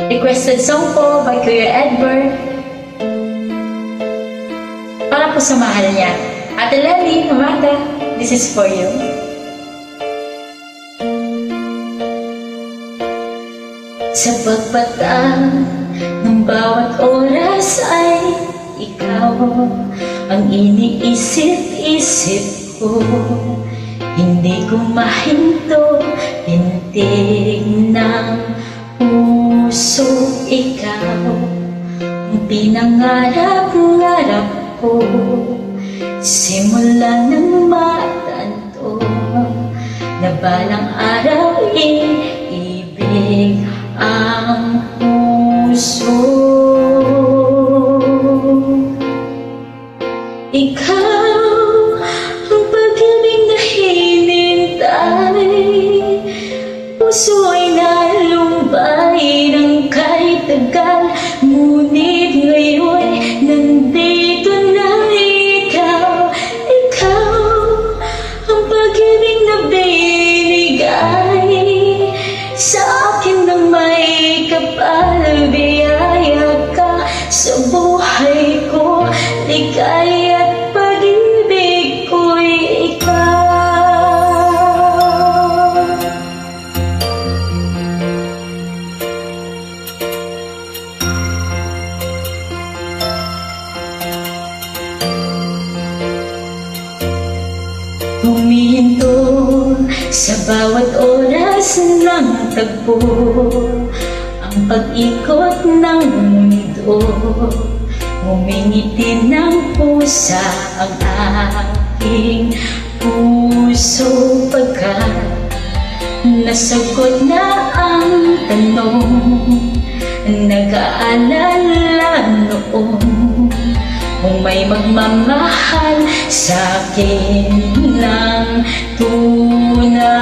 Requested song po by Kuya Edward. Para po sa mahal niya. Ate Lenny, Amanda, this is for you. Sa pagbata ng bawat oras ay ikaw ang iniisip-isip ko. Hindi ko mahinto, tintig ng puso. Ikaw ang pinangarap-ngarap ko. Simula ng matanto na balang araw iibig ang puso. Ikaw ang pag-ibig na hinintay. Puso ay nalumbay ng kahit tagal, ngunit ngayon nandito na ikaw. Ikaw ang pag-ibig na binigay sa akin ng may kapal. Biyaya ka sa buhay ko, ligaya at pag-ibig ko'y ikaw. Humihinto sa bawat oras ng tagpo, ang pag-ikot ng mundo. Ngumingiti ng pusa ang aking puso, pagkat nasagot na ang tanong. Nag-aalala noon kung may magmamahal sa'kin ng tunay.